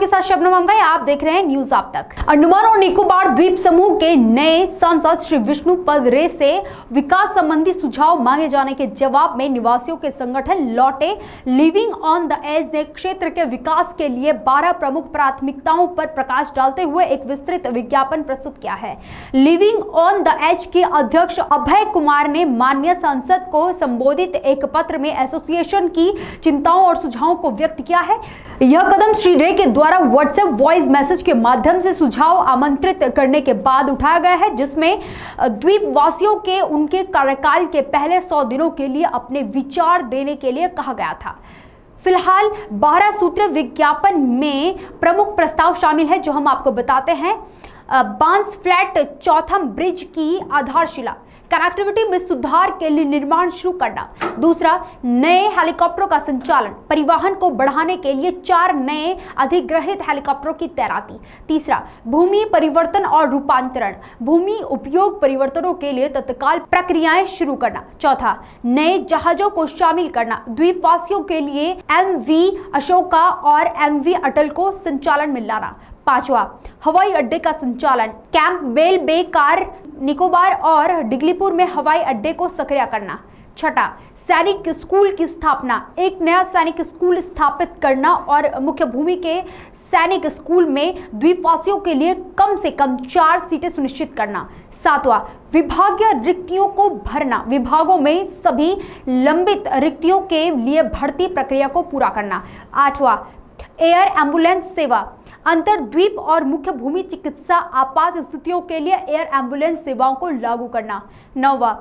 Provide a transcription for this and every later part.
आपके साथ शबनम अमगाई, आप देख रहे हैं न्यूज आप तक। अंडमान और निकोबार द्वीप समूह के नए सांसद श्री विष्णुपद रे से विकास संबंधी सुझाव मांगे जाने के जवाब में निवासियों के संगठन लौटे लिविंग ऑन द एज ने क्षेत्र के विकास के लिए 12 प्रमुख प्राथमिकताओं पर प्रकाश डालते हुए एक विस्तृत विज्ञापन प्रस्तुत किया है। लिविंग ऑन द एज के अध्यक्ष अभय कुमार ने माननीय सांसद को संबोधित एक पत्र में एसोसिएशन की चिंताओं और सुझावों को व्यक्त किया है। यह कदम श्री रे के द्वारा व्हाट्सएप वॉइस मैसेज के माध्यम से सुझाव आमंत्रित करने के बाद उठाया गया है, जिसमें द्वीप वासियों के उनके कार्यकाल के पहले 100 दिनों के लिए अपने विचार देने के लिए कहा गया था। फिलहाल 12 सूत्रीय विज्ञापन में प्रमुख प्रस्ताव शामिल है, जो हम आपको बताते हैं। बांस फ्लैट चौथम ब्रिज की आधारशिला, कनेक्टिविटी में सुधार के लिए निर्माण शुरू करना। दूसरा, नए हेलीकॉप्टरों का संचालन, परिवहन को बढ़ाने के लिए 4 नए अधिग्रहित हेलीकॉप्टरों की तैनाती। तीसरा, भूमि परिवर्तन और रूपांतरण, भूमि उपयोग परिवर्तनों के लिए तत्काल प्रक्रियाएं शुरू करना। चौथा, नए जहाजों को शामिल करना, द्वीपवासियों के लिए MV अशोका और MV अटल को संचालन में लाना। पांचवा, हवाई अड्डे का संचालन, कैंपबेल बे, कार निकोबार और डिगलीपुर में हवाई अड्डे को सक्रिय करना। छठा, सैनिक स्कूल की स्थापना, एक नया सैनिक स्कूल स्थापित करना और मुख्य भूमि के सैनिक स्कूल में द्वीपवासियों के लिए कम से कम 4 सीटें सुनिश्चित करना। सातवां, विभागीय रिक्तियों को भरना, विभागों में सभी लंबित रिक्तियों के लिए भर्ती प्रक्रिया को पूरा करना। आठवां, एयर एम्बुलेंस सेवा, अंतर द्वीप और मुख्य भूमि चिकित्सा आपात स्थितियों के लिए एयर एम्बुलेंस सेवाओं को लागू करना। नौवां,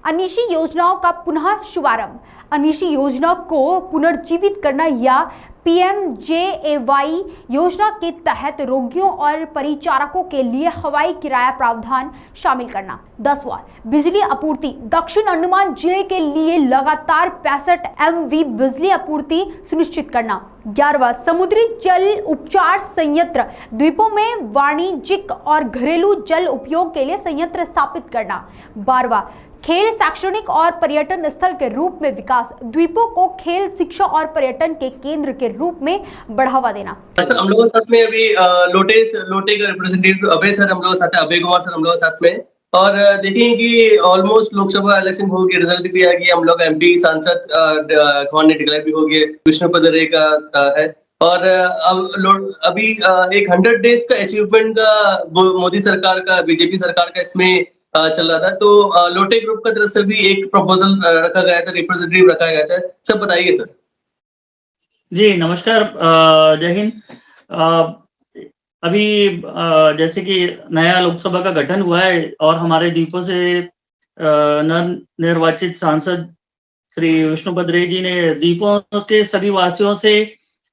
अनिशी योजनाओं का पुनः शुभारंभ, अनिशी योजना को पुनर्जीवित करना या PMJAY योजना के तहत रोगियों और परिचारकों के लिए हवाई किराया प्रावधान शामिल करना। 10वां, बिजली आपूर्ति, दक्षिण अंडमान जिले के लिए लगातार 65 MV बिजली आपूर्ति सुनिश्चित करना। 11वां, समुद्री जल उपचार संयंत्र, द्वीपों में वाणिज्यिक और घरेलू जल उपयोग के लिए संयंत्र स्थापित करना। 12वां, खेल, शैक्षणिक और पर्यटन स्थल के रूप में विकास, द्वीपों को खेल, शिक्षा और पर्यटन के केंद्र के रूप में बढ़ावा देना। सर, हम लोगों के साथ में अभी लोटे का रिप्रेजेंटेटिव अभय सर हम लोगों के साथ है, अभय कुमार सर हम लोगों के साथ में। और देखिए कि ऑलमोस्ट लोकसभा इलेक्शन हो गया, रिजल्ट भी आ गया, हम लोग MP सांसद कौन ने डिक्लेयर भी हो गया, विष्णुपद रे का है। और अभी एक 100 डेज का अचीवमेंट का मोदी सरकार का, BJP सरकार का इसमें चल रहा था। तो लोटे ग्रुप का तरफ से भी एक प्रपोजल रखा गया था, रिप्रेजेंटेटिव रखा गया था। सब बताइए सर। जी नमस्कार, जय हिंद। अभी जैसे कि नया लोकसभा का गठन हुआ है और हमारे द्वीपों से निर्वाचित सांसद श्री विष्णुपद रे जी ने द्वीपों के सभी वासियों से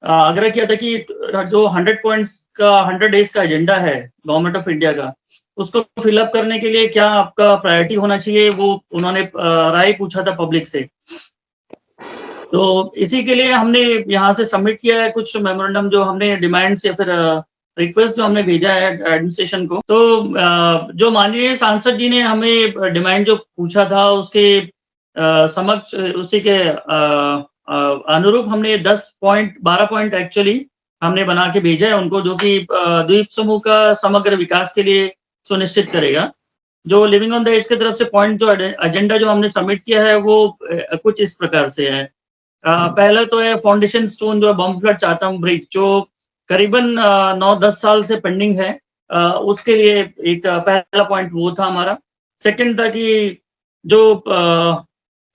आग्रह किया था कि जो 100 पॉइंट्स का 100 डेज का एजेंडा है गवर्नमेंट ऑफ इंडिया का, उसको फिलअप करने के लिए क्या आपका प्रायोरिटी होना चाहिए, वो उन्होंने राय पूछा था पब्लिक से। तो इसी के लिए हमने यहाँ से सबमिट किया है कुछ मेमोरेंडम, जो हमने डिमांड्स या फिर रिक्वेस्ट जो हमने भेजा है एडमिनिस्ट्रेशन को। तो जो माननीय सांसद जी ने हमें डिमांड जो पूछा था उसके समक्ष, उसी के अनुरूप हमने 12 पॉइंट एक्चुअली हमने बना के भेजा है उनको, जो कि द्वीप समूह का समग्र विकास के लिए सुनिश्चित करेगा। जो लिविंग ऑन द एज की तरफ से पॉइंट, जो एजेंडा जो हमने सबमिट किया है वो कुछ इस प्रकार से है। पहला तो है फाउंडेशन स्टोन, जो बम फ्लड चातम ब्रिज, जो करीबन 9-10 साल से पेंडिंग है, उसके लिए एक पहला पॉइंट वो था हमारा। सेकंड था कि जो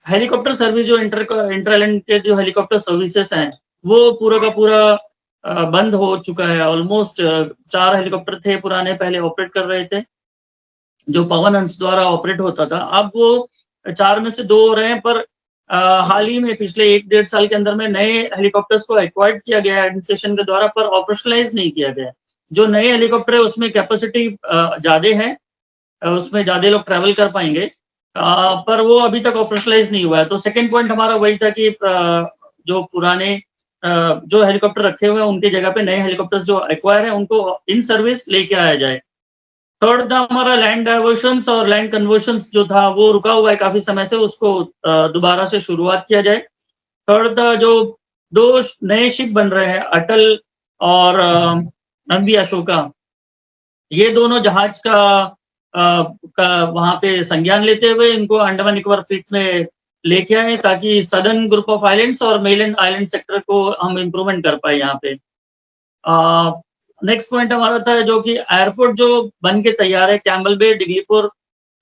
हेलीकॉप्टर सर्विस, जो इंटरलैंड के जो हेलीकॉप्टर सर्विसेज हैं, वो पूरा का पूरा बंद हो चुका है। ऑलमोस्ट 4 हेलीकॉप्टर थे पुराने, पहले ऑपरेट कर रहे थे, जो पवन हंस द्वारा ऑपरेट होता था। अब वो 4 में से 2 हो रहे हैं, पर हाल ही में पिछले 1-1.5 साल के अंदर में नए हेलीकॉप्टर्स को एक्वायर्ड किया गया है एडमिनिस्ट्रेशन के द्वारा, पर ऑपरेशनलाइज नहीं किया गया। जो नए हेलीकॉप्टर है उसमें कैपेसिटी ज्यादा है, उसमें ज्यादा लोग ट्रैवल कर पाएंगे, पर वो अभी तक ऑपरेशनलाइज नहीं हुआ है। तो सेकंड पॉइंट हमारा वही था कि जो पुराने जो हेलीकॉप्टर रखे हुए हैं उनके जगह पे नए हेलीकॉप्टर्स जो एक्वायर है उनको इन सर्विस लेके आया जाए। थर्ड था हमारा लैंड डाइवर्शंस और लैंड कन्वर्शंस, जो था वो रुका हुआ है काफी समय से, उसको दोबारा से शुरुआत किया जाए। थर्ड था जो 2 नए शिप बन रहे हैं, अटल और MV अशोका, ये दोनों जहाज का वहां पे संज्ञान लेते हुए इनको अंडमान निकोबार फ्लीट में लेके आए, ताकि सदर्न ग्रुप ऑफ आइलैंड्स और मेनलैंड आइलैंड सेक्टर को हम इम्प्रूवमेंट कर पाए यहाँ पे। नेक्स्ट पॉइंट हमारा था जो कि एयरपोर्ट जो बन के तैयार है कैम्बल बे, डिगलीपुर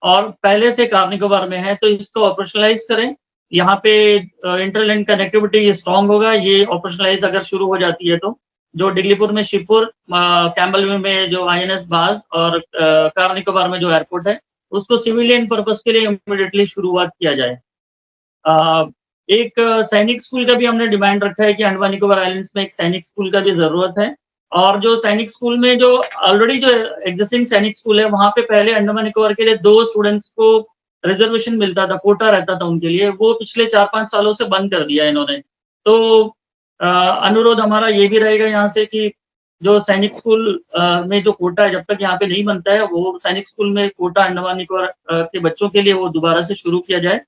और पहले से कार निकोबार में है, तो इसको ऑपरेशनलाइज करें। यहाँ पे इंटरलैंड कनेक्टिविटी स्ट्रांग होगा, ये ऑपरेशनलाइज अगर शुरू हो जाती है तो। जो डिगलीपुर में शिवपुर, कैम्बल में जो INS बाज और कार निकोबार में जो एयरपोर्ट है, उसको सिविलियन पर्पस के लिए इमीडिएटली शुरुआत किया जाए। एक सैनिक स्कूल का भी हमने डिमांड रखा है कि अंडमान निकोबार आइलैंड्स में एक सैनिक स्कूल का भी जरूरत है। और जो सैनिक स्कूल में जो ऑलरेडी जो एग्जिस्टिंग सैनिक स्कूल है, वहां पे पहले अंडमान निकोबार के लिए 2 स्टूडेंट्स को रिजर्वेशन मिलता था, कोटा रहता था उनके लिए, वो पिछले 4-5 सालों से बंद कर दिया इन्होंने। तो अनुरोध हमारा ये भी रहेगा यहाँ से कि जो सैनिक स्कूल में जो कोटा है, जब तक यहाँ पे नहीं बनता है, वो सैनिक स्कूल में कोटा अंडमान निकोबार के बच्चों के लिए वो दोबारा से शुरू किया जाए।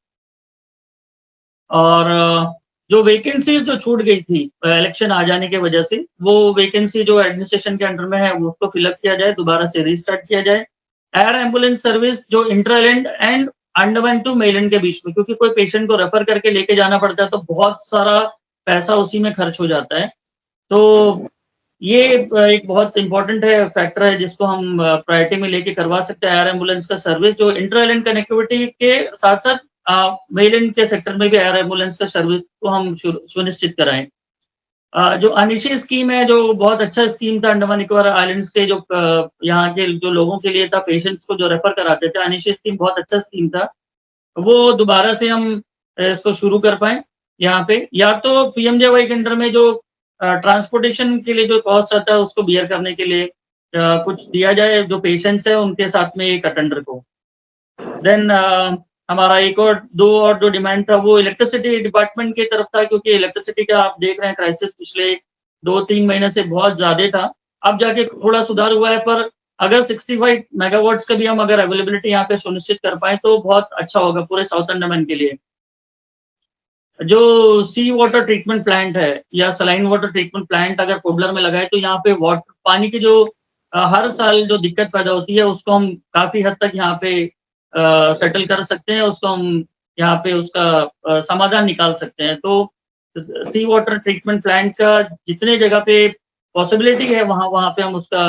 और जो वैकेंसीज जो छूट गई थी इलेक्शन आ जाने की वजह से, वो वैकेंसी जो एडमिनिस्ट्रेशन के अंडर में है वो उसको फिलअप किया जाए, दोबारा से रीस्टार्ट किया जाए। एयर एम्बुलेंस सर्विस जो इंट्रालैंड एंड अंडमान टू मेनलैंड के बीच में, क्योंकि कोई पेशेंट को रेफर करके लेके जाना पड़ता है तो बहुत सारा पैसा उसी में खर्च हो जाता है। तो ये एक बहुत इंपॉर्टेंट है, फैक्टर है जिसको हम प्रायोरिटी में लेके करवा सकते हैं। एयर एम्बुलेंस का सर्विस जो इंट्रालैंड कनेक्टिविटी के साथ साथ मेनलैंड के सेक्टर में भी एयर एम्बुलेंस का सर्विस को हम सुनिश्चित कराएं। जो अनिशी स्कीम है, जो बहुत अच्छा स्कीम था अंडमान निकोबार आइलैंड्स के जो यहाँ के जो लोगों के लिए था, पेशेंट्स को जो रेफर कराते थे, अनिशी स्कीम बहुत अच्छा स्कीम था, वो दोबारा से हम इसको शुरू कर पाए यहाँ पे। या तो PMJY के अंडर में जो ट्रांसपोर्टेशन के लिए जो कॉस्ट आता है उसको बियर करने के लिए कुछ दिया जाए जो पेशेंट्स है उनके साथ में एक अटेंडर को। देन हमारा एक और जो डिमांड था वो इलेक्ट्रिसिटी डिपार्टमेंट की तरफ था, क्योंकि इलेक्ट्रिसिटी का आप देख रहे हैं क्राइसिस पिछले 2-3 महीने से बहुत ज्यादा था। अब जाके थोड़ा सुधार हुआ है, पर अगर 65 मेगावाट्स का भी हम अगर अवेलेबिलिटी यहाँ पे सुनिश्चित कर पाए तो बहुत अच्छा होगा पूरे साउथ अंडमान के लिए। जो सी वाटर ट्रीटमेंट प्लांट है या सलाइन वाटर ट्रीटमेंट प्लांट अगर कोडलर में लगाए तो यहाँ पे वाटर पानी की जो हर साल जो दिक्कत पैदा होती है उसको हम काफी हद तक यहाँ पे सेटल कर सकते हैं, उसको हम यहाँ पे उसका समाधान निकाल सकते हैं। तो सी वाटर ट्रीटमेंट प्लांट का जितने जगह पे पॉसिबिलिटी है वहाँ पे हम उसका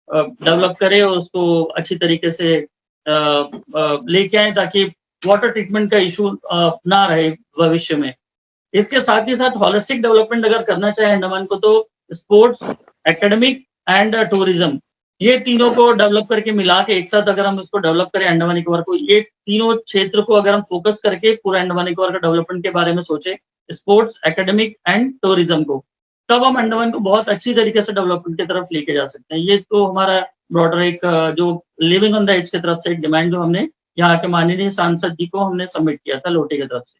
डेवलप करें और उसको अच्छी तरीके से लेके आए, ताकि वाटर ट्रीटमेंट का इशू ना रहे भविष्य में। इसके साथ ही साथ होलिस्टिक डेवलपमेंट अगर करना चाहे अंडमान को तो स्पोर्ट्स, एकेडमिक एंड टूरिज्म, ये तीनों को डेवलप करके मिला के एक साथ अगर हम इसको डेवलप करें अंडमान निकोबार को, ये तीनों क्षेत्र को अगर हम फोकस करके पूरा अंडमान निकोबार का डेवलपमेंट के बारे में सोचे, स्पोर्ट्स, एकेडमिक एंड टूरिज्म को, तब हम अंडमान को बहुत अच्छी तरीके से डेवलपमेंट की तरफ लेके जा सकते हैं। ये तो हमारा ब्रॉडर एक जो लिविंग ऑन द एज की तरफ से एक डिमांड जो हमने यहाँ के माननीय सांसद जी को हमने सबमिट किया था लोटे की तरफ से।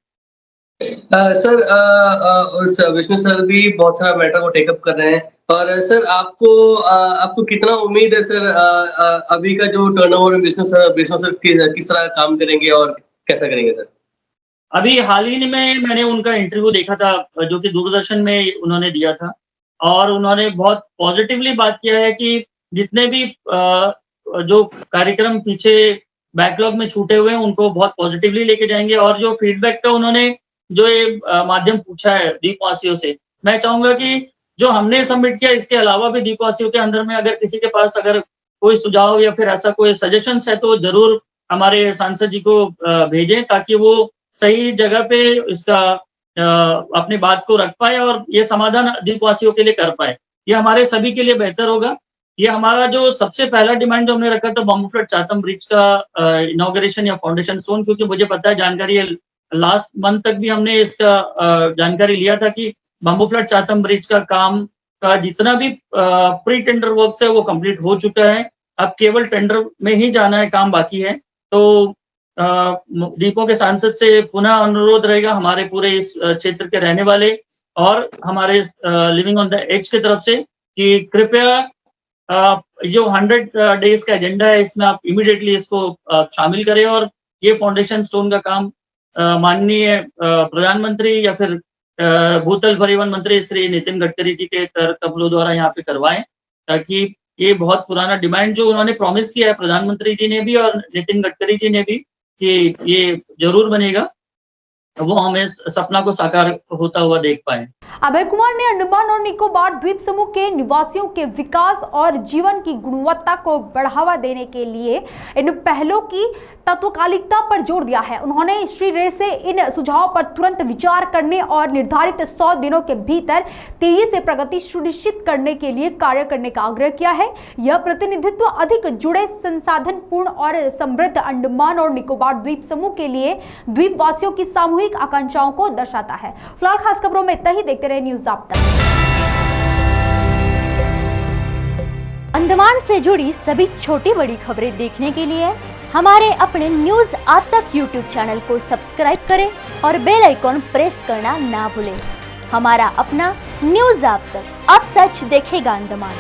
सर विष्णु सर भी बहुत सारा मैटर को टेकअप कर रहे हैं, और सर आपको कितना उम्मीद है सर अभी का जो टर्नओवर विष्णु सर किस तरह काम करेंगे और कैसा करेंगे सर? अभी हाल ही में मैंने उनका इंटरव्यू देखा था जो कि दूरदर्शन में उन्होंने दिया था, और उन्होंने बहुत पॉजिटिवली बात किया है कि जितने भी जो कार्यक्रम पीछे बैकलॉग में छूटे हुए हैं उनको बहुत पॉजिटिवली लेके जाएंगे। और जो फीडबैक का उन्होंने जो ये माध्यम पूछा है द्वीपवासियों से, मैं चाहूंगा कि जो हमने सबमिट किया इसके अलावा भी द्वीपवासियों के अंदर में अगर किसी के पास अगर कोई सुझाव या फिर ऐसा कोई सजेशंस है तो जरूर हमारे सांसद जी को भेजें, ताकि वो सही जगह पे इसका अपनी बात को रख पाए और ये समाधान द्वीपवासियों के लिए कर पाए। ये हमारे सभी के लिए बेहतर होगा। ये हमारा जो सबसे पहला डिमांड जो हमने रखा था बम्बू फ्लैट चातम ब्रिज का इनॉग्रेशन या फाउंडेशन स्टोन, क्योंकि मुझे पता है जानकारी है, लास्ट मंथ तक भी हमने इसका जानकारी लिया था कि बम्बू फ्लैट चातम ब्रिज का काम का जितना भी प्री टेंडर वर्क है वो कंप्लीट हो चुका है, अब केवल टेंडर में ही जाना है, काम बाकी है। तो द्वीपों के सांसद से पुनः अनुरोध रहेगा हमारे पूरे इस क्षेत्र के रहने वाले और हमारे लिविंग ऑन द एज की तरफ से कि कृपया जो 100 डेज का एजेंडा है इसमें आप इमीडिएटली इसको शामिल करें और ये फाउंडेशन स्टोन का काम माननीय प्रधानमंत्री या फिर भूतल परिवहन मंत्री श्री नितिन गडकरी जी के कर कमलों द्वारा यहाँ पे करवाएं, ताकि ये बहुत पुराना डिमांड जो उन्होंने प्रॉमिस किया है प्रधानमंत्री जी ने भी और नितिन गडकरी जी ने भी कि ये जरूर बनेगा, वो हमें सपना को साकार होता हुआ देख पाए। अभय कुमार ने अंडमान और निकोबार द्वीप समूह के निवासियों के विकास और जीवन की गुणवत्ता को बढ़ावा देने के लिए इन पहलों की तत्कालिकता पर जोर दिया है। उन्होंने श्री रे से इन सुझावों पर तुरंत विचार करने और निर्धारित 100 दिनों के भीतर तेजी से प्रगति सुनिश्चित करने के लिए कार्य करने का आग्रह किया है। यह प्रतिनिधित्व अधिक जुड़े, संसाधन पूर्ण और समृद्ध अंडमान और निकोबार द्वीप समूह के लिए द्वीपवासियों की सामूहिक आकांक्षाओं को दर्शाता है। फिलहाल खास खबरों में इतना ही। देखते रहे न्यूज़ आप तक। अंडमान से जुड़ी सभी छोटी बड़ी खबरें देखने के लिए हमारे अपने न्यूज़ आप तक यूट्यूब चैनल को सब्सक्राइब करें और बेल आइकॉन प्रेस करना ना भूलें। हमारा अपना न्यूज़ आप तक, अब सच देखेगा अंडमान।